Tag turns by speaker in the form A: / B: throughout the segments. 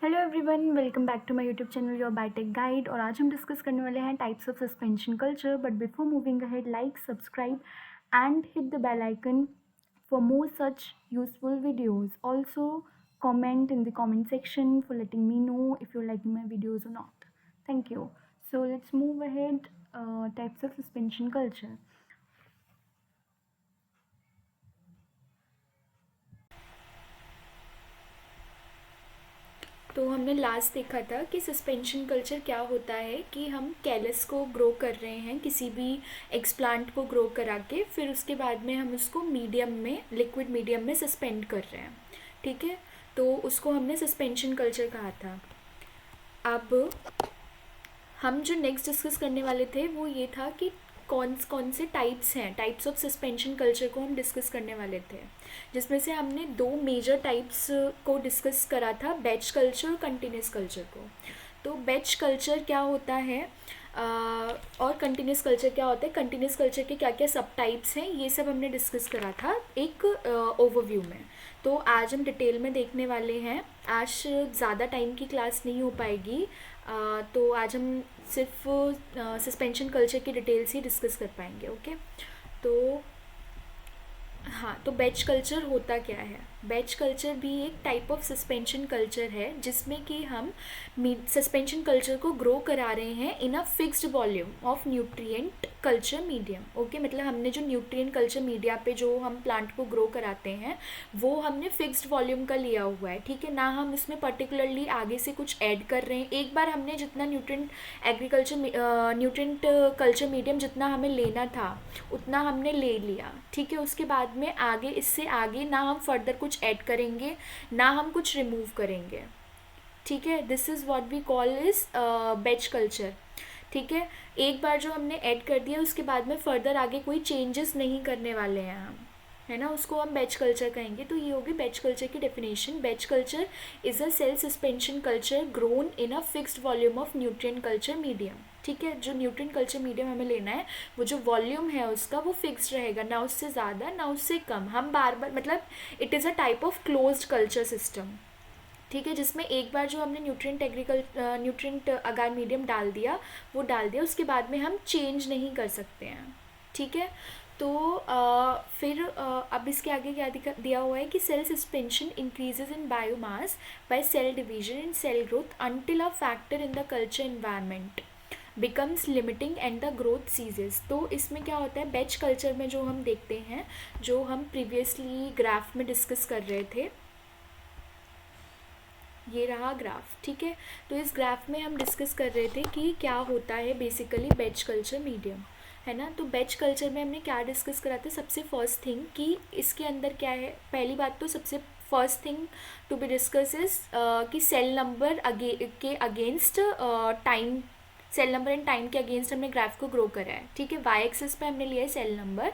A: Hello everyone, welcome back to my YouTube channel your biotech guide. और आज हम discuss करने वाले हैं types of suspension culture. But before moving ahead, like, subscribe and hit the bell icon for more such useful videos. Also comment in the comment section for letting me know if you're liking my videos or not. Thank you. So let's move ahead. Types of suspension culture. तो हमने last देखा था कि suspension culture क्या होता है कि हम कैलस को ग्रो कर रहे हैं, किसी भी एक्सप्लांट को ग्रो करा के, फिर उसके बाद में हम उसको मीडियम में, लिक्विड मीडियम में सस्पेंड कर रहे हैं. ठीक है, तो उसको हमने सस्पेंशन कल्चर कहा था. अब हम जो नेक्स्ट डिस्कस करने वाले थे वो ये था कि कौन कौन से टाइप्स हैं, टाइप्स ऑफ सस्पेंशन कल्चर को हम डिस्कस करने वाले थे, जिसमें से हमने दो मेजर टाइप्स को डिस्कस करा था, बैच कल्चर और कंटिन्यूस कल्चर को. तो बैच कल्चर क्या होता है और कंटिन्यूस कल्चर क्या होता है, कंटिन्यूस कल्चर के क्या क्या सब टाइप्स हैं, ये सब हमने डिस्कस करा था एक ओवरव्यू में. तो आज हम डिटेल में देखने वाले हैं. आज ज़्यादा टाइम की क्लास नहीं हो पाएगी, तो आज हम सिर्फ सस्पेंशन कल्चर की डिटेल्स ही डिस्कस कर पाएंगे. ओके, तो हाँ, तो बैच कल्चर होता क्या है. बैच कल्चर भी एक टाइप ऑफ सस्पेंशन कल्चर है जिसमें कि हम सस्पेंशन कल्चर को ग्रो करा रहे हैं in a fixed volume of nutrient culture medium. Okay, मतलब हमने जो न्यूट्रिएंट कल्चर मीडिया पे जो हम प्लांट को ग्रो कराते हैं वो हमने फिक्स्ड वॉल्यूम का लिया हुआ है. ठीक है ना, हम उसमें पर्टिकुलरली आगे से कुछ ऐड कर रहे हैं. एक बार हमने जितना न्यूट्रिएंट कल्चर मीडियम जितना हमें लेना था उतना हमने ले लिया. ठीक है, उसके बाद में आगे, इससे आगे ना हम फर्दर कुछ ऐड करेंगे ना हम कुछ रिमूव करेंगे. ठीक है, this is what we call is batch culture. ठीक है, एक बार जो हमने ऐड कर दिया उसके बाद में फर्दर आगे कोई चेंजेस नहीं करने वाले हैं हम, है ना, उसको हम बैच कल्चर कहेंगे. तो ये होगी बैच कल्चर की definition. Batch culture is a cell suspension culture grown in a fixed volume of nutrient culture medium. ठीक है, जो न्यूट्रिएंट कल्चर मीडियम हमें लेना है वो जो वॉल्यूम है उसका वो फिक्स्ड रहेगा, ना उससे ज़्यादा ना उससे कम. हम बार बार, मतलब it is a type of closed culture system. ठीक है, जिसमें एक बार जो हमने न्यूट्रिएंट अगार मीडियम डाल दिया वो डाल दिया, उसके बाद में हम चेंज नहीं कर सकते हैं. ठीक है, तो फिर अब इसके आगे क्या दिया हुआ है कि cell suspension increases in biomass by cell division in cell growth until a factor in the culture environment becomes limiting and the growth ceases. तो इसमें क्या होता है, बैच कल्चर में जो हम देखते हैं, जो हम प्रीवियसली ग्राफ में डिस्कस कर रहे थे, ये रहा ग्राफ. ठीक है, तो इस ग्राफ में हम डिस्कस कर रहे थे कि क्या होता है बेसिकली बैच कल्चर मीडियम, है ना. तो बैच कल्चर में हमने क्या डिस्कस करा था, सबसे फर्स्ट थिंग कि इसके अंदर क्या है. पहली बात तो सबसे first thing to be discuss is कि सेल नंबर के against time, cell number and time के अगेंस्ट हमने ग्राफ को ग्रो करा है. ठीक है, वाई एक्सिस पे हमने लिया है सेल नंबर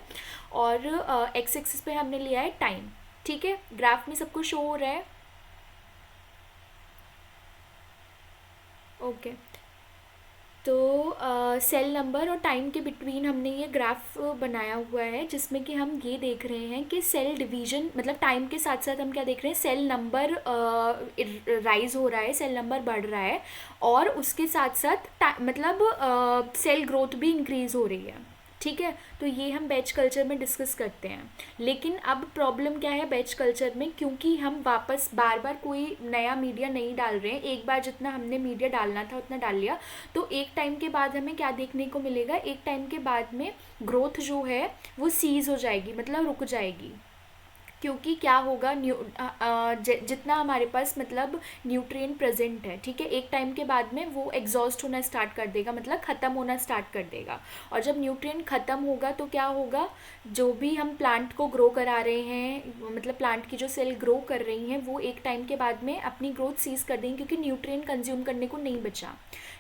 A: और एक्स एक्सिस पे हमने लिया है टाइम. ठीक है, ग्राफ में सब कुछ शो हो रहा है. ओके, तो सेल नंबर और टाइम के बिटवीन हमने ये ग्राफ बनाया हुआ है जिसमें कि हम ये देख रहे हैं कि सेल डिवीजन, मतलब टाइम के साथ साथ हम क्या देख रहे हैं, सेल नंबर राइज हो रहा है, सेल नंबर बढ़ रहा है और उसके साथ साथ मतलब सेल ग्रोथ भी इंक्रीज हो रही है. ठीक है, तो ये हम बैच कल्चर में डिस्कस करते हैं. लेकिन अब प्रॉब्लम क्या है बैच कल्चर में, क्योंकि हम वापस बार बार कोई नया मीडिया नहीं डाल रहे हैं, एक बार जितना हमने मीडिया डालना था उतना डाल लिया, तो एक टाइम के बाद हमें क्या देखने को मिलेगा, एक टाइम के बाद में ग्रोथ जो है वो सीज हो जाएगी, मतलब रुक जाएगी. क्योंकि क्या होगा, जितना हमारे पास मतलब न्यूट्रिएंट प्रेजेंट है, ठीक है, एक टाइम के बाद में वो एग्जॉस्ट होना स्टार्ट कर देगा, मतलब ख़त्म होना स्टार्ट कर देगा. और जब न्यूट्रिएंट ख़त्म होगा तो क्या होगा, जो भी हम प्लांट को ग्रो करा रहे हैं, मतलब प्लांट की जो सेल ग्रो कर रही हैं वो एक टाइम के बाद में अपनी ग्रोथ सीज कर देंगे क्योंकि न्यूट्रिएंट कंज्यूम करने को नहीं बचा.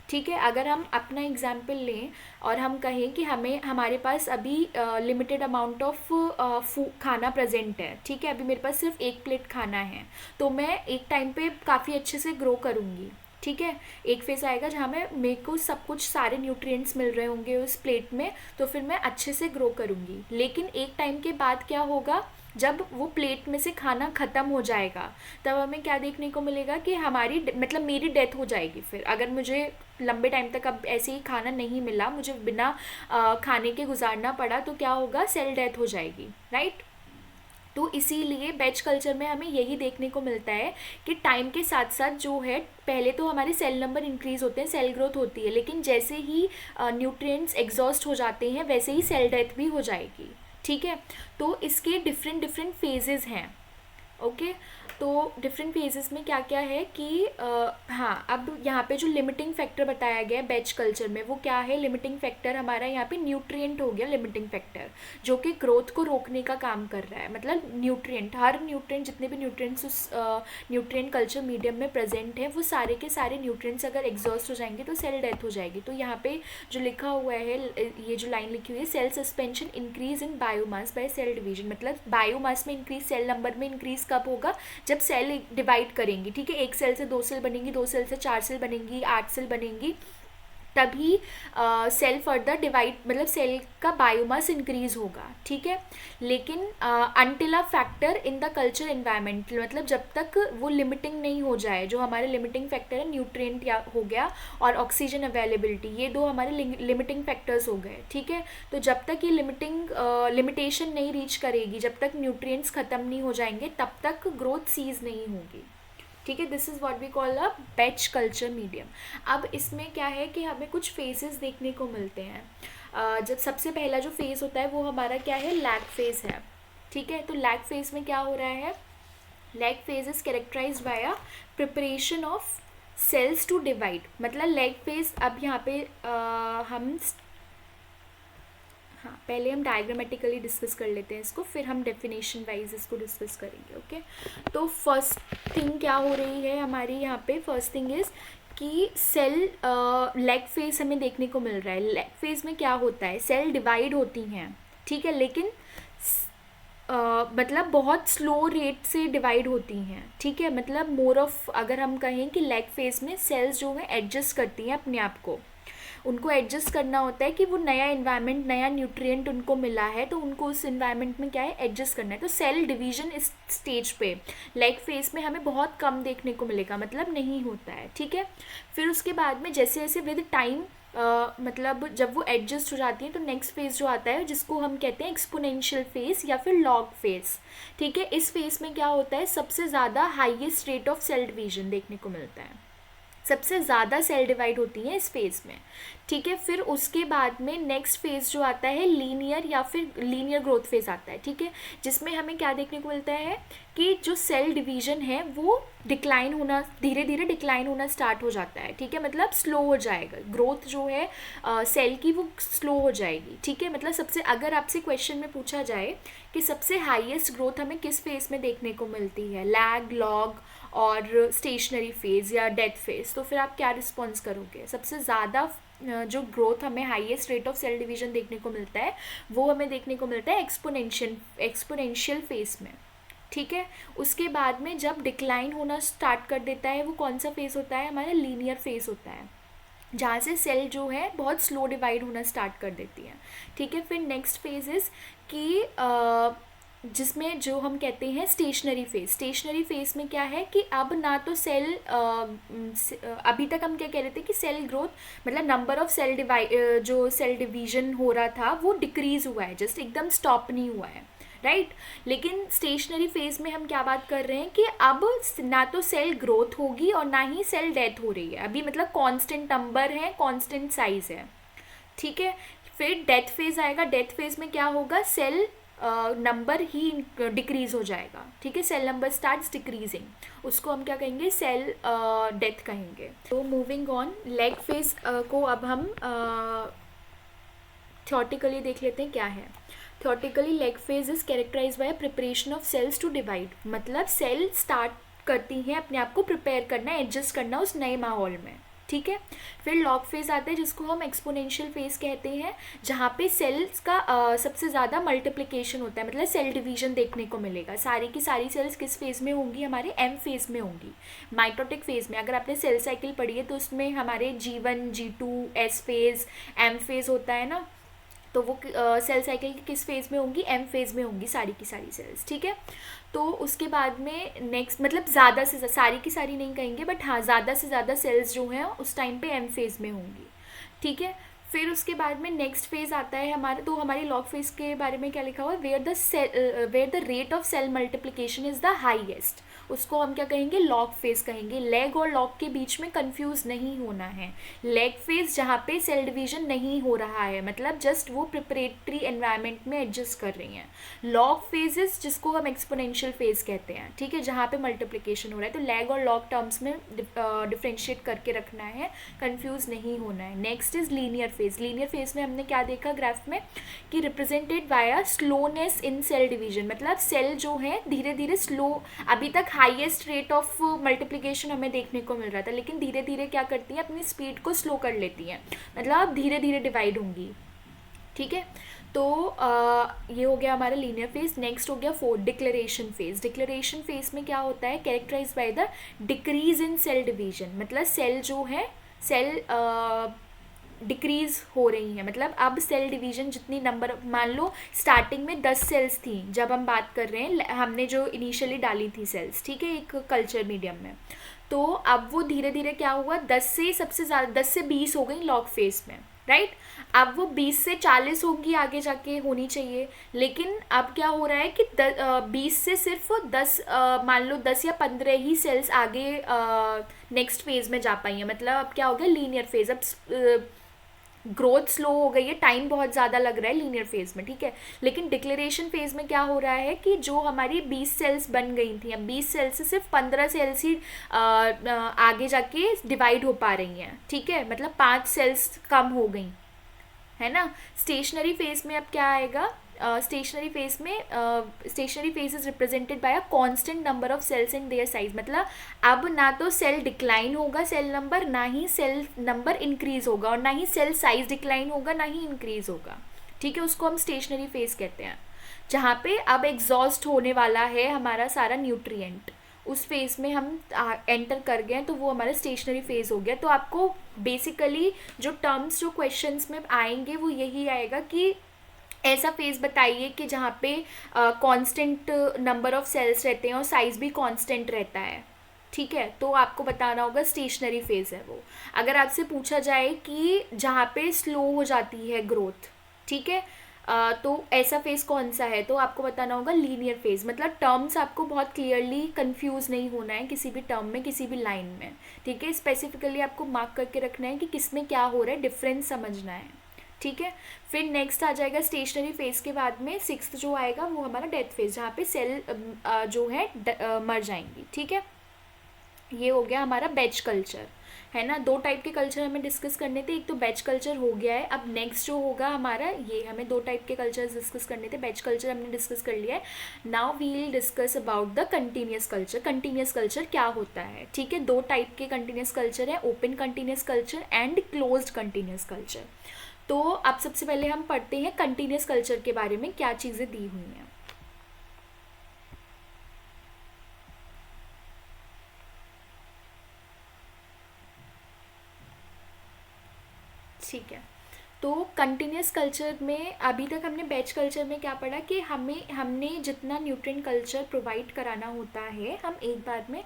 A: ठीक है, अगर हम अपना एग्जाम्पल लें और हम कहें कि हमारे पास अभी लिमिटेड अमाउंट ऑफ खाना प्रेजेंट है. ठीक है, अभी मेरे पास सिर्फ एक प्लेट खाना है, तो मैं एक टाइम पे काफ़ी अच्छे से ग्रो करूँगी. ठीक है, एक फेज़ आएगा जहाँ मेरे को सब कुछ सारे न्यूट्रिएंट्स मिल रहे होंगे उस प्लेट में, तो फिर मैं अच्छे से ग्रो करूँगी. लेकिन एक टाइम के बाद क्या होगा, जब वो प्लेट में से खाना ख़त्म हो जाएगा तब हमें क्या देखने को मिलेगा कि हमारी मतलब मेरी डेथ हो जाएगी। फिर अगर मुझे लंबे टाइम तक अब ऐसे ही खाना नहीं मिला, मुझे बिना खाने के गुजारना पड़ा, तो क्या होगा, सेल डेथ हो जाएगी, राइट। तो इसीलिए बैच कल्चर में हमें यही देखने को मिलता है कि टाइम के साथ साथ जो है, पहले तो हमारे सेल नंबर इंक्रीज होते हैं, सेल ग्रोथ होती है, लेकिन जैसे ही न्यूट्रिएंट्स एग्जॉस्ट हो जाते हैं वैसे ही सेल डेथ भी हो जाएगी, ठीक है। तो इसके डिफरेंट डिफरेंट फेजेस हैं, ओके। तो डिफरेंट फेजेस में क्या क्या है कि हाँ, अब यहाँ पे जो लिमिटिंग फैक्टर बताया गया है बैच कल्चर में, वो क्या है, लिमिटिंग फैक्टर हमारा यहाँ पे न्यूट्रिएंट हो गया, लिमिटिंग फैक्टर जो कि ग्रोथ को रोकने का काम कर रहा है। मतलब न्यूट्रिएंट, हर न्यूट्रिएंट, जितने भी न्यूट्रिएंट्स उस न्यूट्रिएंट कल्चर मीडियम में प्रेजेंट हैं, वो सारे के सारे न्यूट्रिएंट्स अगर एग्जॉस्ट हो जाएंगे तो सेल डेथ हो जाएगी। तो यहाँ पे जो लिखा हुआ है, ये जो लाइन लिखी हुई है, cell suspension increase in biomass by cell division, मतलब बायोमास में इंक्रीज, सेल नंबर में इंक्रीज कब होगा, जब सेल डिवाइड करेंगी, ठीक है। एक सेल से 2 सेल बनेंगी, 2 सेल से 4 सेल बनेंगी, 8 सेल बनेंगी, तभी सेल फर्दर डिवाइड, मतलब सेल का बायोमास इंक्रीज होगा, ठीक है। लेकिन until a factor in the culture environment, मतलब जब तक वो लिमिटिंग नहीं हो जाए, जो हमारे लिमिटिंग फैक्टर है न्यूट्रिएंट या हो गया और ऑक्सीजन अवेलेबिलिटी, ये दो हमारे लिमिटिंग फैक्टर्स हो गए, ठीक है। तो जब तक ये लिमिटेशन नहीं रीच करेगी, जब तक न्यूट्रिएंट्स ख़त्म नहीं हो जाएंगे, तब तक ग्रोथ सीज नहीं होगी, ठीक है। This is what we call a batch culture medium. अब इसमें क्या है कि हमें कुछ फेजेस देखने को मिलते हैं। जब सबसे पहला जो फेज़ होता है वो हमारा क्या है, लैग फेज़ है, ठीक है। तो लैग फेज़ में क्या हो रहा है, lag phase is characterised by a preparation of cells to divide. मतलब लैग फेज, अब यहाँ पे हाँ, पहले हम डायग्रामेटिकली डिस्कस कर लेते हैं इसको, फिर हम डेफिनेशन वाइज इसको डिस्कस करेंगे, ओके। तो फर्स्ट थिंग क्या हो रही है हमारी यहाँ पे, फर्स्ट थिंग इज़ कि सेल लैग फेज हमें देखने को मिल रहा है। लैग फेज में क्या होता है, सेल डिवाइड होती हैं, ठीक है, लेकिन मतलब बहुत स्लो रेट से डिवाइड होती हैं, ठीक है। मतलब मोर ऑफ, अगर हम कहें कि लैग फेज में सेल्स जो है एडजस्ट करती हैं अपने आप को, उनको एडजस्ट करना होता है कि वो नया इन्वायरमेंट, नया न्यूट्रिएंट उनको मिला है, तो उनको उस इन्वायरमेंट में क्या है, एडजस्ट करना है। तो सेल डिवीजन इस स्टेज पे लैग फेज में हमें बहुत कम देखने को मिलेगा, मतलब नहीं होता है, ठीक है। फिर उसके बाद में जैसे जैसे विद टाइम मतलब जब वो एडजस्ट हो जाती है, तो नेक्स्ट फेज़ जो आता है जिसको हम कहते हैं एक्सपोनेंशियल फेज़ या फिर लॉग फेज़, ठीक है। इस फेज़ में क्या होता है, सबसे ज़्यादा highest rate of cell division देखने को मिलता है, सबसे ज़्यादा सेल डिवाइड होती है इस फेज़ में, ठीक है। फिर उसके बाद में नेक्स्ट फेज़ जो आता है लीनियर या फिर लीनियर ग्रोथ फेज़ आता है, ठीक है, जिसमें हमें क्या देखने को मिलता है कि जो सेल डिवीजन है वो डिक्लाइन होना, धीरे धीरे डिक्लाइन होना स्टार्ट हो जाता है, ठीक है। मतलब स्लो हो जाएगा ग्रोथ जो है सेल की, वो स्लो हो जाएगी, ठीक है। मतलब सबसे, अगर आपसे क्वेश्चन में पूछा जाए कि सबसे हाईएस्ट ग्रोथ हमें किस फेज़ में देखने को मिलती है, लैग, लॉग और स्टेशनरी फेज़ या डेथ फेज़, तो फिर आप क्या रिस्पॉन्स करोगे। सबसे ज़्यादा जो ग्रोथ हमें highest rate of cell division देखने को मिलता है वो हमें देखने को मिलता है एक्सपोनेंशियल फेज़ में, ठीक है। उसके बाद में जब डिक्लाइन होना स्टार्ट कर देता है, वो कौन सा फेज़ होता है, हमारा लीनियर फेज़ होता है, जहाँ से सेल जो है बहुत स्लो डिवाइड होना स्टार्ट कर देती है, ठीक है। फिर नेक्स्ट फेज़ इज़ कि जिसमें जो हम कहते हैं स्टेशनरी फेज़। स्टेशनरी फेज़ में क्या है कि अब ना तो सेल अभी तक हम क्या कह रहे थे कि सेल ग्रोथ मतलब नंबर ऑफ सेल जो सेल डिवीजन हो रहा था वो डिक्रीज़ हुआ है, जस्ट एकदम स्टॉप नहीं हुआ है, राइट। लेकिन स्टेशनरी फेज़ में हम क्या बात कर रहे हैं कि अब ना तो सेल ग्रोथ होगी और ना ही सेल डेथ हो रही है, अभी मतलब कांस्टेंट नंबर है, कांस्टेंट साइज़ है, ठीक है। फिर डेथ फेज़ आएगा, डेथ फेज़ में क्या होगा, सेल नंबर ही डिक्रीज़ हो जाएगा, ठीक है। सेल नंबर स्टार्ट्स डिक्रीजिंग, उसको हम क्या कहेंगे, सेल डेथ कहेंगे। तो मूविंग ऑन, लैग फेज़ को अब हम थ्योरेटिकली देख लेते हैं क्या है। Theoretically lag phase is characterised by preparation of cells to divide, मतलब सेल स्टार्ट करती हैं अपने आप को प्रिपेयर करना, एडजस्ट करना उस नए माहौल में, ठीक है। फिर लॉग फेज आता है जिसको हम एक्सपोनेंशियल फेज कहते हैं, जहाँ पे सेल्स का सबसे ज़्यादा मल्टीप्लिकेशन होता है, मतलब सेल डिवीजन देखने को मिलेगा। सारी की सारी सेल्स किस फेज़ में होंगी, हमारे एम फेज़ में होंगी, माइटोटिक फेज़ में। अगर आपने सेल साइकिल पढ़ी है तो उसमें हमारे G1, G2, S phase, M phase होता है ना, तो वो सेल साइकिल की किस फेज़ में होंगी, एम फेज़ में होंगी सारी की सारी सेल्स, ठीक है। तो उसके बाद में नेक्स्ट, मतलब ज़्यादा से सारी की सारी नहीं कहेंगे, बट हाँ ज़्यादा से ज़्यादा सेल्स जो हैं उस टाइम पे एम फेज़ में होंगी, ठीक है। फिर उसके बाद में नेक्स्ट फेज़ आता है हमारा, तो हमारी लॉग फेज़ के बारे में क्या लिखा हुआ है, where the rate of cell multiplication is the highest, उसको हम क्या कहेंगे, लॉग फेज़ कहेंगे। लेग और लॉग के बीच में कंफ्यूज नहीं होना है। लेग फेज़ जहाँ पे सेल डिवीजन नहीं हो रहा है, मतलब जस्ट वो प्रिपरेटरी एनवायरनमेंट में एडजस्ट कर रही हैं। लॉग फेजेस जिसको हम एक्सपोनेंशियल फेज़ कहते हैं, ठीक है, जहाँ पे मल्टीप्लिकेशन हो रहा है। तो लेग और लॉग टर्म्स में डिफ्रेंशिएट करके रखना है, कंफ्यूज नहीं होना है। Next is linear phase. Linear phase में हमने क्या देखा ग्राफ में, कि represented by slowness in cell division, मतलब सेल जो है धीरे धीरे स्लो, अभी तक हाईएस्ट रेट ऑफ मल्टीप्लिकेशन हमें देखने को मिल रहा था, लेकिन धीरे धीरे क्या करती हैं, अपनी स्पीड को स्लो कर लेती हैं, मतलब धीरे धीरे डिवाइड होंगी, ठीक है। तो ये हो गया हमारा लीनियर फेज। नेक्स्ट हो गया fourth, declaration phase. Declaration phase में क्या होता है, characterise by the decrease in cell division, मतलब सेल जो है, सेल डिक्रीज हो रही हैं, मतलब अब सेल डिवीजन जितनी नंबर, मान लो स्टार्टिंग में 10 सेल्स थी जब हम बात कर रहे हैं, हमने जो इनिशियली डाली थी सेल्स, ठीक है, एक कल्चर मीडियम में, तो अब वो धीरे धीरे क्या हुआ, 10 से सबसे ज़्यादा 10 से 20 हो गई लॉग फेज में, राइट। अब वो 20 से 40 होगी आगे जाके होनी चाहिए, लेकिन अब क्या हो रहा है कि 20 से सिर्फ 10, मान लो 10 या 15 ही सेल्स आगे नेक्स्ट फेज में जा पाई हैं, मतलब अब क्या हो गया, लीनियर फेज। अब ग्रोथ स्लो हो गई है, टाइम बहुत ज़्यादा लग रहा है लीनियर फेज में, ठीक है। लेकिन डिक्लेरेशन फेज में क्या हो रहा है कि जो हमारी 20 सेल्स बन गई थी, अब 20 सेल्स से सिर्फ 15 सेल्स ही आगे जाके डिवाइड हो पा रही हैं, ठीक है, मतलब 5 सेल्स कम हो गई, है ना। स्टेशनरी फेज में अब क्या आएगा, स्टेशनरी फेज में stationary phase is represented by a constant number of cells in their size, मतलब अब ना तो सेल डिक्लाइन होगा सेल नंबर, ना ही सेल नंबर इंक्रीज होगा, और ना ही सेल साइज डिक्लाइन होगा, ना ही इंक्रीज होगा, ठीक है। उसको हम स्टेशनरी फेज कहते हैं, जहाँ पे अब एग्जॉस्ट होने वाला है हमारा सारा न्यूट्रिएंट, उस फेज में हम एंटर कर गए, तो वो हमारा स्टेशनरी फेज हो गया। तो आपको बेसिकली जो टर्म्स जो क्वेश्चंस में आएंगे वो यही आएगा कि ऐसा फेज बताइए कि जहाँ पे कांस्टेंट नंबर ऑफ सेल्स रहते हैं और साइज भी कांस्टेंट रहता है, ठीक है, तो आपको बताना होगा स्टेशनरी फेज है वो। अगर आपसे पूछा जाए कि जहाँ पे स्लो हो जाती है ग्रोथ, ठीक है, तो ऐसा फेज कौन सा है, तो आपको बताना होगा लीनियर फेज। मतलब टर्म्स आपको बहुत क्लियरली कंफ्यूज नहीं होना है किसी भी टर्म में, किसी भी लाइन में, ठीक है। स्पेसिफिकली आपको मार्क करके रखना है कि किस में क्या हो रहा है, डिफरेंस समझना है, ठीक है। फिर नेक्स्ट आ जाएगा स्टेशनरी फेज के बाद में सिक्स्थ जो आएगा वो हमारा डेथ फेज, जहाँ पे सेल जो है मर जाएंगी, ठीक है। ये हो गया हमारा बैच कल्चर, है ना। 2 टाइप के कल्चर हमें डिस्कस करने थे, एक तो बैच कल्चर हो गया है। अब नेक्स्ट जो होगा हमारा, ये हमें 2 टाइप के कल्चर्स डिस्कस करने थे, बैच कल्चर हमने डिस्कस कर लिया है। Now we will discuss about the continuous culture. Continuous culture क्या होता है, ठीक है। 2 टाइप के कंटिन्यूस कल्चर है, open continuous culture and closed continuous culture. तो अब सबसे पहले हम पढ़ते हैं कंटिन्यूस कल्चर के बारे में क्या चीज़ें दी हुई हैं। ठीक है, तो कंटिन्यूस कल्चर में अभी तक हमने बैच कल्चर में क्या पढ़ा कि हमने जितना न्यूट्रिएंट कल्चर प्रोवाइड कराना होता है हम एक बार में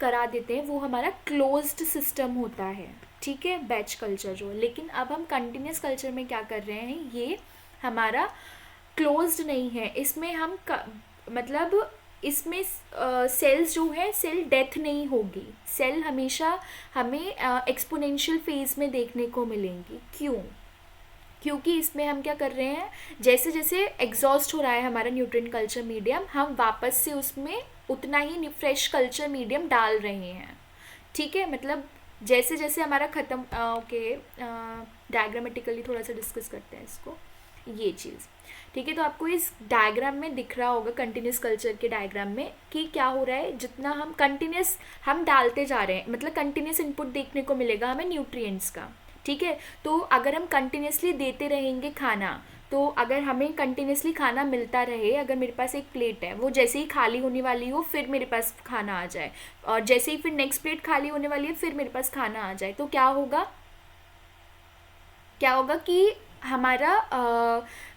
A: करा देते हैं, वो हमारा क्लोज्ड सिस्टम होता है, ठीक है, बैच कल्चर जो। लेकिन अब हम कंटिन्यूस कल्चर में क्या कर रहे हैं, ये हमारा क्लोज्ड नहीं है, इसमें हम मतलब इसमें सेल्स जो है, सेल डेथ नहीं होगी, सेल हमेशा हमें एक्सपोनेंशियल फेज में देखने को मिलेंगी। क्यों? क्योंकि इसमें हम क्या कर रहे हैं, जैसे जैसे एग्जॉस्ट हो रहा है हमारा न्यूट्रिएंट कल्चर मीडियम, हम वापस से उसमें उतना ही फ्रेश कल्चर मीडियम डाल रहे हैं, ठीक है। मतलब जैसे जैसे हमारा ख़त्म, ओके, डायग्रामेटिकली थोड़ा सा डिस्कस करते हैं इसको, ये चीज़, ठीक है। तो आपको इस डायग्राम में दिख रहा होगा, कंटिन्यूस कल्चर के डायग्राम में, कि क्या हो रहा है, जितना हम कंटिन्यूस हम डालते जा रहे हैं, मतलब कंटिन्यूस इनपुट देखने को मिलेगा हमें न्यूट्रिएंट्स का, ठीक है। तो अगर हम कंटिन्यूसली देते रहेंगे खाना, तो अगर हमें कंटिन्यूसली खाना मिलता रहे, अगर मेरे पास एक प्लेट है, वो जैसे ही खाली होने वाली हो फिर मेरे पास खाना आ जाए, और जैसे ही फिर नेक्स्ट प्लेट खाली होने वाली है फिर मेरे पास खाना आ जाए, तो क्या होगा, क्या होगा कि हमारा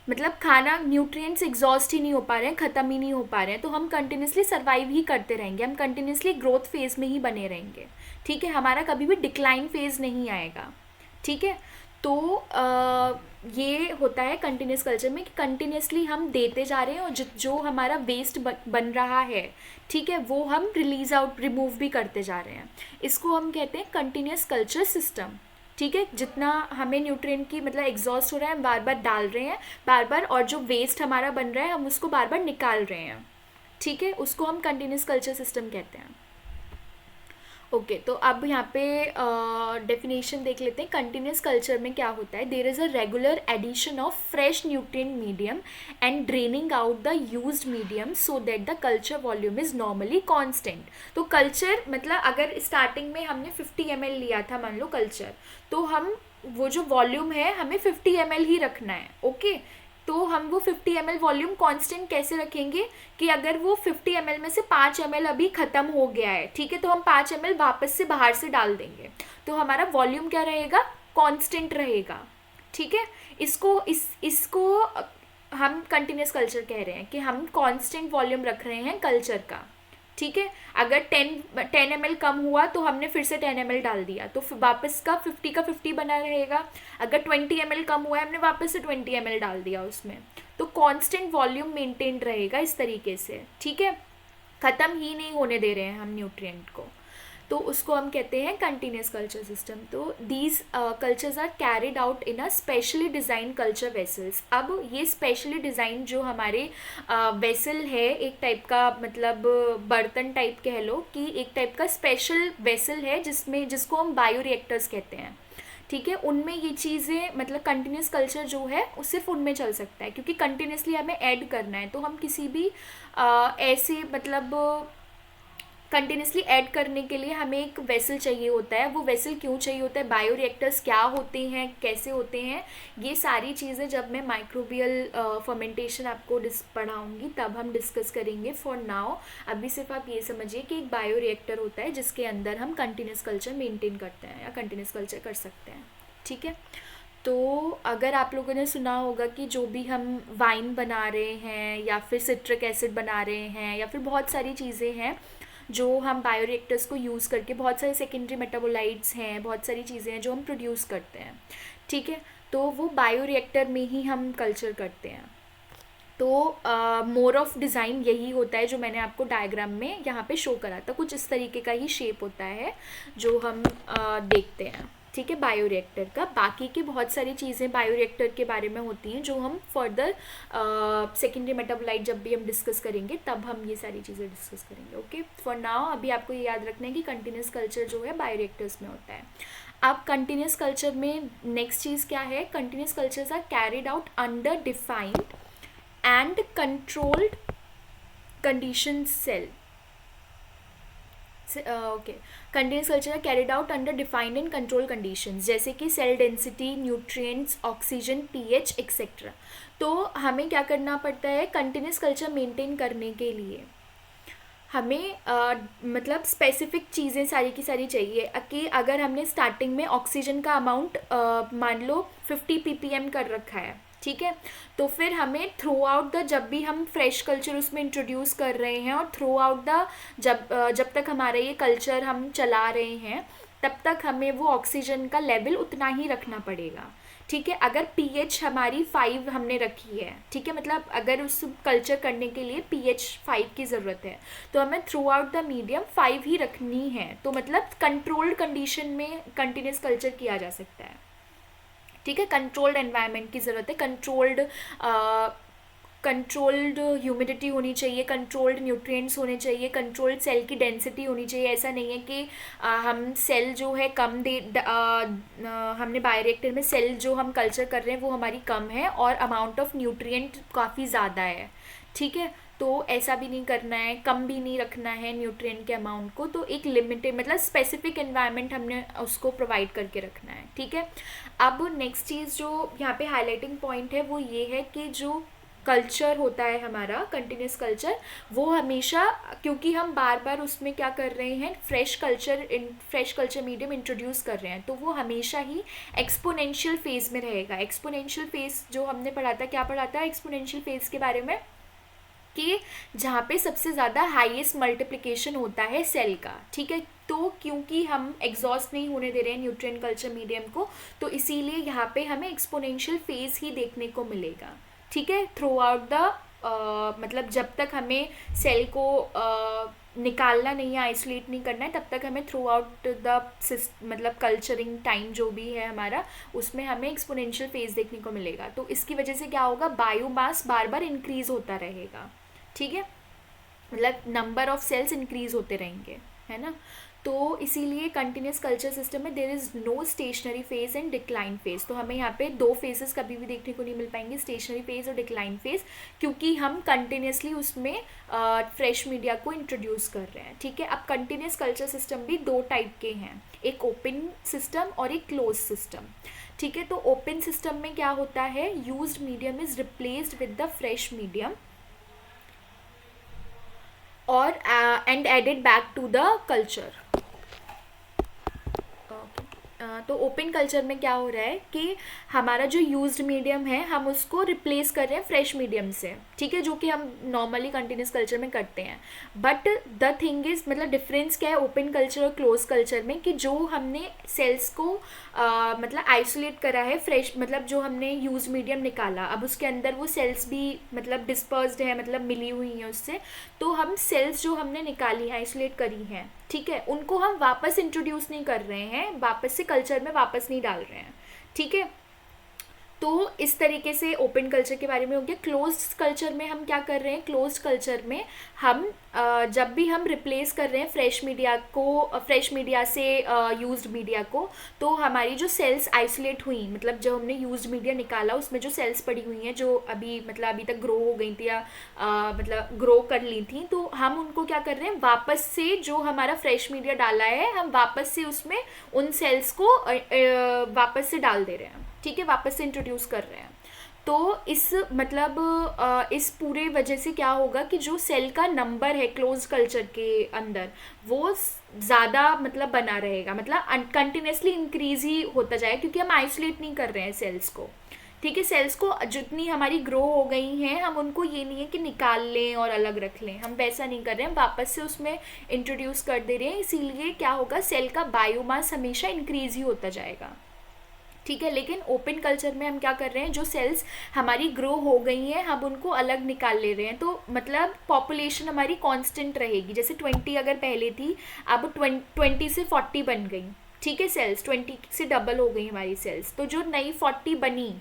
A: मतलब खाना न्यूट्रिएंट्स एग्जॉस्ट ही नहीं हो पा रहे हैं, ख़त्म ही नहीं हो पा रहे हैं, तो हम कंटिन्यूसली सर्वाइव ही करते रहेंगे, हम कंटिन्यूसली ग्रोथ फेज़ में ही बने रहेंगे। ठीक है, हमारा कभी भी डिक्लाइन फेज़ नहीं आएगा। ठीक है, तो ये होता है कंटिन्यूस कल्चर में कि कंटिन्यूसली हम देते जा रहे हैं, और जो हमारा वेस्ट बन रहा है, ठीक है, वो हम रिमूव भी करते जा रहे हैं। इसको हम कहते हैं कंटिन्यूस कल्चर सिस्टम। ठीक है, जितना हमें न्यूट्रिएंट की मतलब एग्जॉस्ट हो रहा है हम बार बार डाल रहे हैं बार बार, और जो वेस्ट हमारा बन रहा है हम उसको बार बार निकाल रहे हैं। ठीक है, उसको हम कंटिन्यूस कल्चर सिस्टम कहते हैं। ओके, तो अब यहाँ पे डेफिनेशन देख लेते हैं। कंटिन्यूस कल्चर में क्या होता है, there is a regular addition of fresh nutrient medium and draining out the used medium so that the culture volume is normally constant. तो कल्चर मतलब अगर स्टार्टिंग में हमने 50 ml लिया था मान लो कल्चर, तो हम वो जो वॉल्यूम है हमें 50 ml ही रखना है। ओके, तो हम वो 50 ml वॉल्यूम कांस्टेंट कैसे रखेंगे कि अगर वो 50 ml में से 5 ml अभी ख़त्म हो गया है, ठीक है, तो हम 5 ml वापस से बाहर से डाल देंगे, तो हमारा वॉल्यूम क्या रहेगा, कांस्टेंट रहेगा। ठीक है, इसको हम कंटिन्यूस कल्चर कह रहे हैं कि हम कांस्टेंट वॉल्यूम रख रहे हैं कल्चर का। ठीक है, अगर 10 ml कम हुआ तो हमने फिर से 10 ml डाल दिया, तो वापस का 50 बना रहेगा। अगर 20 ml कम हुआ है हमने वापस से 20 ml डाल दिया उसमें, तो कांस्टेंट वॉल्यूम मेंटेन रहेगा इस तरीके से। ठीक है, ख़त्म ही नहीं होने दे रहे हैं हम न्यूट्रिएंट को, तो उसको हम कहते हैं कंटिन्यूस कल्चर सिस्टम। तो these cultures are carried out in a specially design culture vessels. अब ये स्पेशली डिज़ाइन जो हमारे वेसल है, एक टाइप का मतलब बर्तन टाइप कह लो, कि एक टाइप का स्पेशल वेसल है जिसको हम बायोरिएक्टर्स कहते हैं। ठीक है, उनमें ये चीज़ें मतलब कंटिन्यूस कल्चर जो है वो सिर्फ उनमें चल सकता है, क्योंकि कंटिन्यूसली हमें ऐड करना है, तो हम किसी भी ऐसे मतलब कंटिन्यूसली ऐड करने के लिए हमें एक वेसल चाहिए होता है। वो वेसल क्यों चाहिए होता है, बायोरिएक्टर्स क्या होते हैं, कैसे होते हैं, ये सारी चीज़ें जब मैं माइक्रोबियल फर्मेंटेशन आपको पढ़ाऊँगी तब हम डिस्कस करेंगे। फॉर नाउ अभी सिर्फ आप ये समझिए कि एक बायोरिएक्टर होता है जिसके अंदर हम कंटिन्यूस कल्चर मेंटेन करते हैं या कंटिन्यूस कल्चर कर सकते हैं। ठीक है, तो अगर आप लोगों ने सुना होगा कि जो भी हम वाइन बना रहे हैं या फिर सिट्रिक एसिड बना रहे हैं या फिर बहुत सारी चीज़ें हैं जो हम बायोरिएक्टर्स को यूज़ करके, बहुत सारे सेकेंडरी मेटाबोलाइट्स हैं, बहुत सारी चीज़ें हैं जो हम प्रोड्यूस करते हैं। ठीक है, तो वो बायोरिएक्टर में ही हम कल्चर करते हैं। तो मोर ऑफ डिज़ाइन यही होता है जो मैंने आपको डायग्राम में यहाँ पे शो करा था, कुछ इस तरीके का ही शेप होता है जो हम देखते हैं। ठीक है, बायोरिएक्टर का बाकी की बहुत सारी चीज़ें बायोरिएक्टर के बारे में होती हैं जो हम फर्दर सेकेंडरी मेटाबोलाइट जब भी हम डिस्कस करेंगे तब हम ये सारी चीज़ें डिस्कस करेंगे। ओके, फॉर नाउ अभी आपको ये याद रखना है कि कंटिन्यूस कल्चर जो है बायोरिएक्टर्स में होता है। अब कंटिन्यूस कल्चर में नेक्स्ट चीज़ क्या है, continuous cultures are carried out under defined and controlled conditions cell. Okay, continuous culture are carried out under defined and controlled conditions, जैसे कि cell density, nutrients, oxygen, pH etcetera. तो हमें क्या करना पड़ता है, कंटिन्यूस कल्चर मेंटेन करने के लिए हमें मतलब स्पेसिफिक चीज़ें सारी की सारी चाहिए कि अगर हमने स्टार्टिंग में ऑक्सीजन का अमाउंट मान लो 50 ppm कर रखा है, ठीक है, तो फिर हमें थ्रू आउट द जब भी हम फ्रेश कल्चर उसमें इंट्रोड्यूस कर रहे हैं और थ्रू आउट द जब तक हमारा ये कल्चर हम चला रहे हैं तब तक हमें वो ऑक्सीजन का लेवल उतना ही रखना पड़ेगा। ठीक है, अगर पीएच हमारी 5 हमने रखी है, ठीक है, मतलब अगर उस कल्चर करने के लिए पीएच 5 की ज़रूरत है तो हमें थ्रू आउट द मीडियम 5 ही रखनी है, तो मतलब कंट्रोल्ड कंडीशन में कंटिन्यूस कल्चर किया जा सकता है। ठीक है, कंट्रोल्ड एनवायरनमेंट की ज़रूरत है, कंट्रोल्ड ह्यूमिडिटी होनी चाहिए, कंट्रोल्ड न्यूट्रिएंट्स होने चाहिए, कंट्रोल्ड सेल की डेंसिटी होनी चाहिए। ऐसा नहीं है कि हम सेल जो है कम हमने बायोरिएक्टर में सेल जो हम कल्चर कर रहे हैं वो हमारी कम है और अमाउंट ऑफ न्यूट्रिएंट काफ़ी ज़्यादा है। ठीक है, तो ऐसा भी नहीं करना है, कम भी नहीं रखना है न्यूट्रिएंट के अमाउंट को, तो एक लिमिटेड मतलब स्पेसिफिक एनवायरनमेंट हमने उसको प्रोवाइड करके रखना है। ठीक है, अब नेक्स्ट चीज़ जो यहाँ पे हाईलाइटिंग पॉइंट है वो ये है कि जो कल्चर होता है हमारा कंटिन्यूस कल्चर, वो हमेशा, क्योंकि हम बार बार उसमें क्या कर रहे हैं, फ्रेश कल्चर मीडियम इंट्रोड्यूस कर रहे हैं, तो वो हमेशा ही एक्सपोनेंशियल फेज़ में रहेगा। एक्सपोनेंशियल फेज़ जो हमने पढ़ा था, क्या पढ़ा था एक्सपोनेंशियल फेज़ के बारे में, कि जहाँ पे सबसे ज़्यादा हाईएस्ट मल्टीप्लिकेशन होता है सेल का, ठीक है। तो क्योंकि हम एग्जॉस्ट नहीं होने दे रहे हैं न्यूट्रिएंट कल्चर मीडियम को, तो इसीलिए यहाँ पे हमें एक्सपोनेंशियल फेज़ ही देखने को मिलेगा, ठीक है, थ्रू आउट द मतलब जब तक हमें सेल को निकालना नहीं है, आइसोलेट नहीं करना है, तब तक हमें थ्रू आउट द मतलब कल्चरिंग टाइम जो भी है हमारा, उसमें हमें एक्सपोनेंशियल फेज़ देखने को मिलेगा। तो इसकी वजह से क्या होगा, बायोमास बार बार इंक्रीज़ होता रहेगा, ठीक है, मतलब नंबर ऑफ सेल्स इंक्रीज होते रहेंगे, है ना। तो इसीलिए कंटिन्यूस कल्चर सिस्टम में there is no stationary phase and decline phase. तो हमें यहाँ पे दो फेजेस कभी भी देखने को नहीं मिल पाएंगे, स्टेशनरी फेज और डिक्लाइन फेज, क्योंकि हम कंटिन्यूसली उसमें फ्रेश मीडिया को इंट्रोड्यूस कर रहे हैं, ठीक है। अब कंटिन्यूस कल्चर सिस्टम भी दो टाइप के हैं, एक ओपन सिस्टम और एक क्लोज सिस्टम, ठीक है। तो ओपन सिस्टम में क्या होता है, used medium is replaced with the fresh medium और and added back to the culture. तो ओपन कल्चर में क्या हो रहा है कि हमारा जो यूज्ड मीडियम है हम उसको रिप्लेस कर रहे हैं फ्रेश मीडियम से, ठीक है, जो कि हम नॉर्मली कंटिन्यूस कल्चर में करते हैं। बट द थिंग इज, मतलब डिफरेंस क्या है ओपन कल्चर और क्लोज कल्चर में, कि जो हमने सेल्स को मतलब आइसोलेट करा है, फ्रेश मतलब जो हमने यूज मीडियम निकाला, अब उसके अंदर वो सेल्स भी मतलब डिस्पर्स्ड है, मतलब मिली हुई हैं उससे, तो हम सेल्स जो हमने निकाली हैं, आइसोलेट करी हैं, ठीक है, उनको हम वापस इंट्रोड्यूस नहीं कर रहे हैं, वापस से कल्चर में वापस नहीं डाल रहे हैं, ठीक है। तो इस तरीके से ओपन कल्चर के बारे में हो गया। क्लोज्ड कल्चर में हम क्या कर रहे हैं, क्लोज्ड कल्चर में हम जब भी हम रिप्लेस कर रहे हैं फ्रेश मीडिया से यूज्ड मीडिया को, तो हमारी जो सेल्स आइसोलेट हुई, मतलब जो हमने यूज्ड मीडिया निकाला उसमें जो सेल्स पड़ी हुई हैं जो अभी मतलब अभी तक ग्रो हो गई थी या मतलब ग्रो कर ली थी, तो हम उनको क्या कर रहे हैं, वापस से जो हमारा फ्रेश मीडिया डाला है हम वापस से उसमें उन सेल्स को वापस से डाल दे रहे हैं, ठीक है, वापस से इंट्रोड्यूस कर रहे हैं। तो इस मतलब इस पूरे वजह से क्या होगा कि जो सेल का नंबर है क्लोज कल्चर के अंदर वो ज़्यादा मतलब बना रहेगा, मतलब कंटिन्यूसली इंक्रीज ही होता जाएगा, क्योंकि हम आइसोलेट नहीं कर रहे हैं सेल्स को, ठीक है। सेल्स को जितनी हमारी ग्रो हो गई हैं हम उनको ये नहीं है कि निकाल लें और अलग रख लें, हम वैसा नहीं कर रहे हैं, हम वापस से उसमें इंट्रोड्यूस कर दे रहे हैं। इसीलिए क्या होगा, सेल का बायोमास हमेशा इंक्रीज ही होता जाएगा, ठीक है। लेकिन ओपन कल्चर में हम क्या कर रहे हैं, जो सेल्स हमारी ग्रो हो गई हैं हम उनको अलग निकाल ले रहे हैं, तो मतलब पॉपुलेशन हमारी कांस्टेंट रहेगी। जैसे 20 अगर पहले थी, अब 20 से 40 बन गई, ठीक है, सेल्स 20 से डबल हो गई हमारी सेल्स, तो जो नई 40 बनी,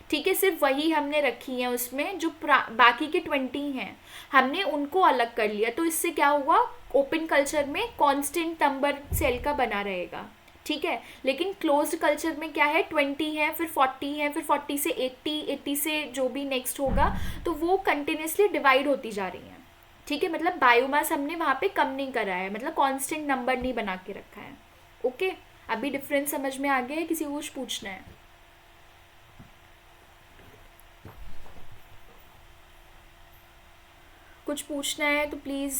A: ठीक है, सिर्फ वही हमने रखी है, उसमें जो बाकी के 20 हैं हमने उनको अलग कर लिया। तो इससे क्या हुआ, ओपन कल्चर में कांस्टेंट नंबर सेल का बना रहेगा, ठीक है। लेकिन क्लोज्ड कल्चर में क्या है, 20 है, फिर 40 है, फिर 40 से 80, 80 से जो भी नेक्स्ट होगा, तो वो कंटिन्यूसली डिवाइड होती जा रही हैं, ठीक है। मतलब बायोमास हमने वहाँ पे कम नहीं करा है, मतलब कांस्टेंट नंबर नहीं बना के रखा है, ओके। अभी डिफरेंस समझ में आ गया है, किसी को कुछ पूछना है? कुछ पूछना है तो प्लीज़,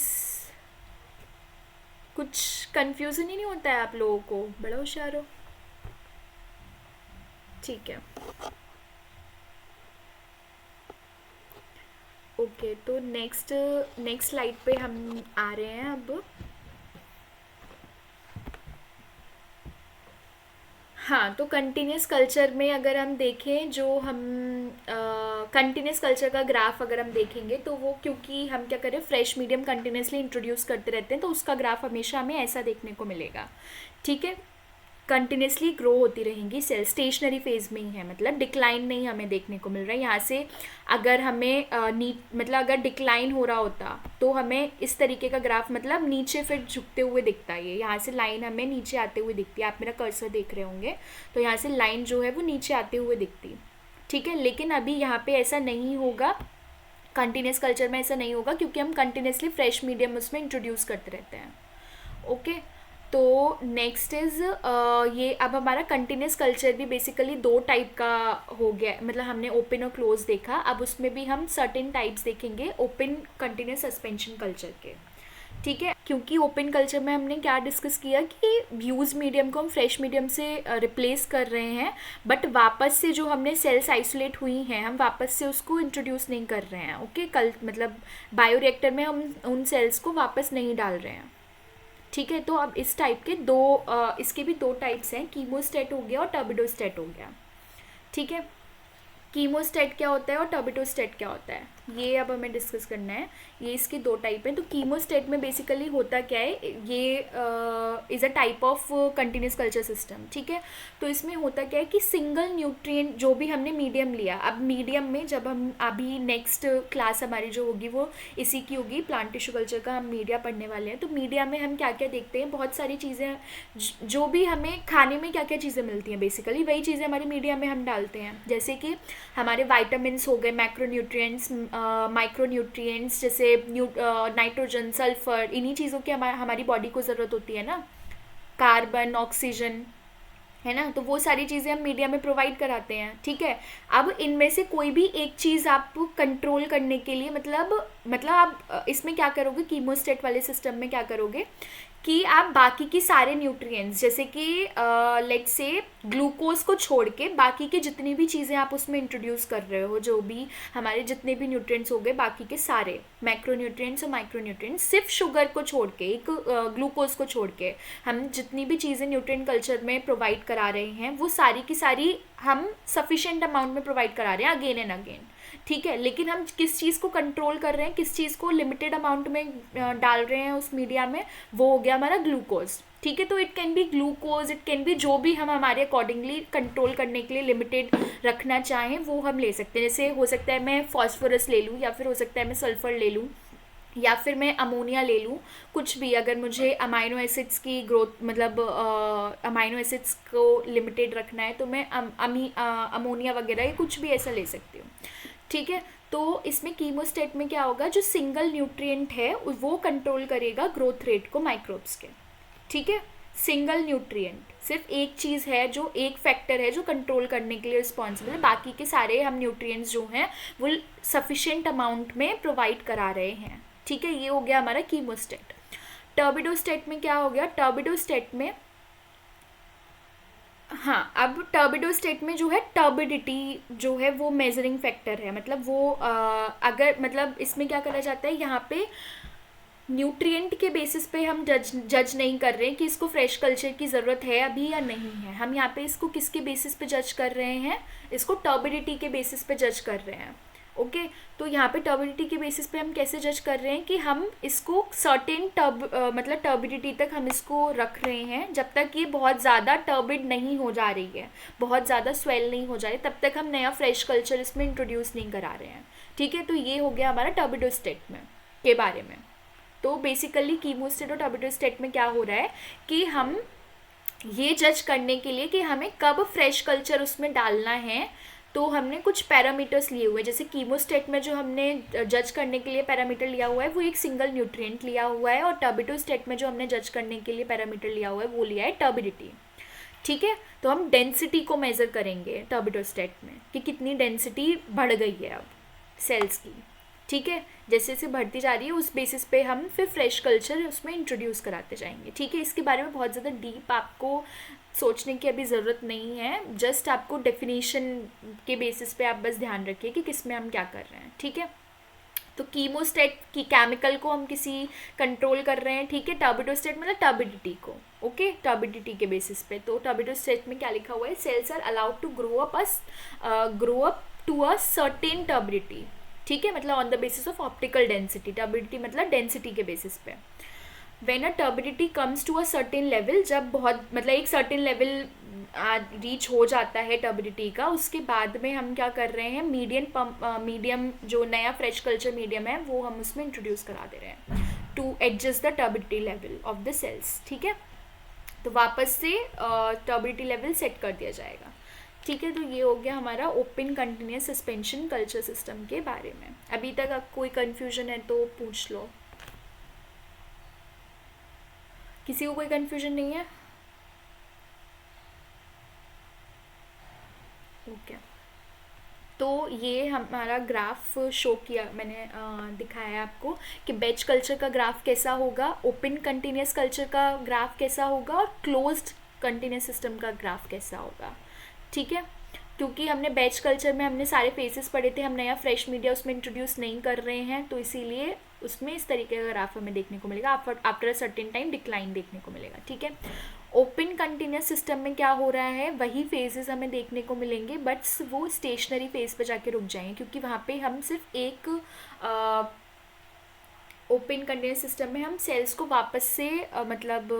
A: कुछ कंफ्यूजन ही नहीं होता है आप लोगों को, बड़ा होशियार हो, ठीक है, ओके। तो नेक्स्ट स्लाइड पे हम आ रहे हैं अब। हाँ, तो कंटिन्यूस कल्चर में अगर हम देखें, जो हम कंटिन्यूस कल्चर का ग्राफ अगर हम देखेंगे, तो वो क्योंकि हम क्या करें, फ्रेश मीडियम कंटिन्यूसली इंट्रोड्यूस करते रहते हैं, तो उसका ग्राफ हमेशा हमें ऐसा देखने को मिलेगा, ठीक है। कंटिन्यूसली ग्रो होती रहेंगी सेल, स्टेशनरी फेज में ही है, मतलब डिक्लाइन नहीं हमें देखने को मिल रहा है। यहाँ से अगर हमें मतलब अगर डिक्लाइन हो रहा होता तो हमें इस तरीके का ग्राफ मतलब नीचे फिर झुकते हुए दिखता है, ये यहाँ से लाइन हमें नीचे आते हुए दिखती है, आप मेरा कर्सर देख रहे होंगे, तो यहाँ से लाइन जो है वो नीचे आते हुए दिखती, ठीक है। लेकिन अभी यहाँ पे ऐसा नहीं होगा, कंटिन्यूस कल्चर में ऐसा नहीं होगा, क्योंकि हम कंटिन्यूसली फ्रेश मीडियम उसमें इंट्रोड्यूस करते रहते हैं, ओके। तो नेक्स्ट इज़ ये अब हमारा कंटिन्यूस कल्चर भी बेसिकली दो टाइप का हो गया, मतलब हमने ओपन और क्लोज देखा, अब उसमें भी हम सर्टेन टाइप्स देखेंगे ओपन कंटिन्यूस सस्पेंशन कल्चर के। ठीक है, क्योंकि ओपन कल्चर में हमने क्या डिस्कस किया कि यूज मीडियम को हम फ्रेश मीडियम से रिप्लेस कर रहे हैं, बट वापस से जो हमने सेल्स आइसोलेट हुई हैं हम वापस से उसको इंट्रोड्यूस नहीं कर रहे हैं। ओके, कल मतलब बायोरिएक्टर में हम उन सेल्स को वापस नहीं डाल रहे हैं। ठीक है, तो अब इस टाइप के इसके भी दो टाइप्स हैं, कीमोस्टेट हो गया और टर्बिडोस्टेट हो गया। ठीक है, कीमोस्टेट क्या होता है और टर्बिडोस्टेट क्या होता है ये अब हमें डिस्कस करना है। ये इसके दो टाइप हैं। तो कीमोस्टेट में बेसिकली होता क्या है, ये is a type of continuous culture system. ठीक है, तो इसमें होता क्या है कि सिंगल न्यूट्रिएंट जो भी हमने मीडियम लिया, अब मीडियम में जब हम अभी नेक्स्ट क्लास हमारी जो होगी वो इसी की होगी, प्लांट टिश्यू कल्चर का हम मीडिया पढ़ने वाले हैं। तो मीडिया में हम क्या क्या देखते हैं, बहुत सारी चीज़ें जो भी हमें खाने में क्या क्या चीज़ें मिलती हैं बेसिकली वही चीज़ें हमारे मीडिया में हम डालते हैं, जैसे कि हमारे वाइटामिन्स हो गए, मैक्रोन्यूट्रिएंट्स, माइक्रोन्यूट्रिएंट्स जैसे नाइट्रोजन, सल्फर, इन्हीं चीज़ों की हमारी बॉडी को ज़रूरत होती है ना, कार्बन, ऑक्सीजन, है ना, तो वो सारी चीज़ें हम मीडिया में प्रोवाइड कराते हैं। ठीक है, अब इनमें से कोई भी एक चीज़ आप कंट्रोल करने के लिए मतलब आप इसमें क्या करोगे, कीमोस्टेट वाले सिस्टम में क्या करोगे कि आप बाकी की सारे न्यूट्रिएंट्स जैसे कि लेट्स से ग्लूकोज को छोड़ के बाकी की जितनी भी चीज़ें आप उसमें इंट्रोड्यूस कर रहे हो, जो भी हमारे जितने भी न्यूट्रिएंट्स हो गए, बाकी के सारे मैक्रोन्यूट्रिएंट्स और माइक्रोन्यूट्रिएंट्स, सिर्फ शुगर को छोड़ के, एक ग्लूकोज को छोड़ के हम जितनी भी चीज़ें न्यूट्रिएंट कल्चर में प्रोवाइड करा रहे हैं वो सारी की सारी हम सफिशेंट अमाउंट में प्रोवाइड करा रहे हैं अगेन एंड अगेन। ठीक है, लेकिन हम किस चीज़ को कंट्रोल कर रहे हैं, किस चीज़ को लिमिटेड अमाउंट में डाल रहे हैं उस मीडिया में, वो हो गया हमारा ग्लूकोज। ठीक है, तो it can be glucose, it can be जो भी हम हमारे अकॉर्डिंगली कंट्रोल करने के लिए लिमिटेड रखना चाहें वो हम ले सकते हैं। जैसे हो सकता है मैं फॉस्फोरस ले लूँ, या फिर हो सकता है मैं सल्फर ले लूँ, या फिर मैं अमोनिया ले लूँ, कुछ भी। अगर मुझे अमाइनो एसिड्स की ग्रोथ मतलब अमाइनो एसिड्स को लिमिटेड रखना है तो मैं अमोनिया वगैरह या कुछ भी ऐसा ले सकती हूँ। ठीक है, तो इसमें कीमोस्टेट में क्या होगा, जो सिंगल न्यूट्रिएंट है वो कंट्रोल करेगा ग्रोथ रेट को माइक्रोब्स के। ठीक है, सिंगल न्यूट्रिएंट सिर्फ एक चीज़ है, जो एक फैक्टर है जो कंट्रोल करने के लिए रिस्पॉन्सिबल है, बाकी के सारे हम न्यूट्रिएंट्स जो हैं वो सफिशेंट अमाउंट में प्रोवाइड करा रहे हैं। ठीक है, ये हो गया हमारा कीमोस्टेट। टर्बिडोस्टेट में क्या हो गया, टर्बिडोस्टेट में हाँ, अब टर्बिडोस्टेट में जो है टर्बिडिटी जो है वो मेजरिंग फैक्टर है, मतलब वो अगर मतलब इसमें क्या करा जाता है, यहाँ पे न्यूट्रिएंट के बेसिस पे हम जज नहीं कर रहे हैं कि इसको फ्रेश कल्चर की ज़रूरत है अभी या नहीं है। हम यहाँ पे इसको किसके बेसिस पे जज कर रहे हैं, इसको टर्बिडिटी के बेसिस पे जज कर रहे हैं। ओके, तो यहाँ पे टर्बिडिटी के बेसिस पे हम कैसे जज कर रहे हैं कि हम इसको सर्टेन मतलब टर्बिडिटी तक हम इसको रख रहे हैं, जब तक ये बहुत ज़्यादा टर्बिड नहीं हो जा रही है, बहुत ज़्यादा स्वेल नहीं हो जा रही, तब तक हम नया फ्रेश कल्चर इसमें इंट्रोड्यूस नहीं करा रहे हैं। ठीक है, तो ये हो गया हमारा टर्बिडोस्टेट में के बारे में। तो बेसिकली कीमोस्टेट और टर्बिडोस्टेट में क्या हो रहा है कि हम ये जज करने के लिए कि हमें कब फ्रेश कल्चर उसमें डालना है, तो हमने कुछ पैरामीटर्स लिए हुए हैं। जैसे कीमोस्टेट में जो हमने जज करने के लिए पैरामीटर लिया हुआ है वो एक सिंगल न्यूट्रिएंट लिया हुआ है, और टर्बिडोस्टेट में जो हमने जज करने के लिए पैरामीटर लिया हुआ है वो लिया है टर्बिडिटी। ठीक है, तो हम डेंसिटी को मेज़र करेंगे टर्बिडोस्टेट में कि कितनी डेंसिटी बढ़ गई है अब सेल्स की। ठीक है, जैसे जैसे बढ़ती जा रही है उस बेसिस पे हम फिर फ्रेश कल्चर उसमें इंट्रोड्यूस कराते जाएंगे। ठीक है, इसके बारे में बहुत ज़्यादा डीप आपको सोचने की अभी ज़रूरत नहीं है, जस्ट आपको डेफिनेशन के बेसिस पे आप बस ध्यान रखिए कि किस में हम क्या कर रहे हैं। ठीक है, तो कीमोस्टेट की केमिकल को हम किसी कंट्रोल कर रहे हैं। ठीक है, टर्बिडोस्टेट मतलब टर्बिडिटी को, ओके, टर्बिडिटी के बेसिस पे। तो टर्बिडोस्टेट में क्या लिखा हुआ है, cells are allowed to grow up to a certain turbidity. ठीक है, मतलब on the basis of optical density, turbidity मतलब डेंसिटी के बेसिस पे। When a turbidity comes to a certain level, जब बहुत मतलब एक सर्टेन लेवल रीच हो जाता है टर्बिडिटी का, उसके बाद में हम क्या कर रहे हैं, मीडियम जो नया फ्रेश कल्चर मीडियम है वो हम उसमें इंट्रोड्यूस करा दे रहे हैं to adjust the turbidity level of the cells. ठीक है, तो वापस से टर्बिडिटी लेवल सेट कर दिया जाएगा। ठीक है, तो ये हो गया हमारा open continuous suspension culture system के बारे में। अभी तक आपको कोई कन्फ्यूजन है तो पूछ लो। किसी को कोई कन्फ्यूजन नहीं है? ओके, तो ये हमारा ग्राफ शो किया मैंने, दिखाया आपको कि बैच कल्चर का ग्राफ कैसा होगा, ओपन कंटिन्यूस कल्चर का ग्राफ कैसा होगा और क्लोज्ड कंटिन्यूस सिस्टम का ग्राफ कैसा होगा। ठीक है, क्योंकि हमने बैच कल्चर में हमने सारे फेसेस पढ़े थे, हम नया फ्रेश मीडिया उसमें इंट्रोड्यूस नहीं कर रहे हैं, तो इसीलिए उसमें इस तरीके का ग्राफ हमें देखने को मिलेगा, after a certain time decline देखने को मिलेगा। ठीक है, ओपन कंटिन्यूस सिस्टम में क्या हो रहा है, वही फेजेस हमें देखने को मिलेंगे, बट वो स्टेशनरी फेज पे जाके रुक जाएंगे, क्योंकि वहाँ पे हम सिर्फ एक ओपन कंटिन्यूस सिस्टम में हम सेल्स को वापस से मतलब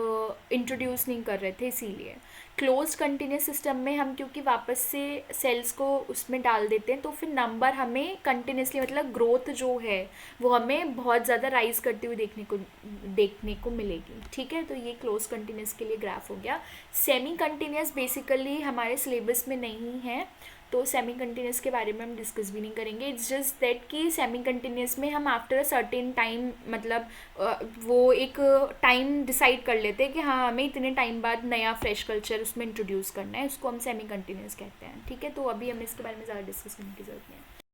A: इंट्रोड्यूस नहीं कर रहे थे, इसीलिए। क्लोज कंटिन्यूस सिस्टम में हम क्योंकि वापस से सेल्स को उसमें डाल देते हैं, तो फिर नंबर हमें कंटिन्यूसली मतलब ग्रोथ जो है वो हमें बहुत ज़्यादा राइज करती हुई देखने को मिलेगी। ठीक है, तो ये क्लोज कंटिन्यूस के लिए ग्राफ हो गया। सेमी कंटिन्यूस बेसिकली हमारे सिलेबस में नहीं है, तो सेमी कंटिन्यूस के बारे में हम डिस्कस भी नहीं करेंगे। इट्स जस्ट दैट कि सेमी कंटिन्यूस में हम आफ्टर अ सर्टेन टाइम मतलब वो एक टाइम डिसाइड कर लेते हैं कि हाँ हमें इतने टाइम बाद नया फ्रेश कल्चर उसमें इंट्रोड्यूस करना है, उसको हम सेमी कंटिन्यूस कहते हैं। ठीक है, तो अभी हमें इसके बारे में ज़्यादा डिस्कस करने की ज़रूरत नहीं है।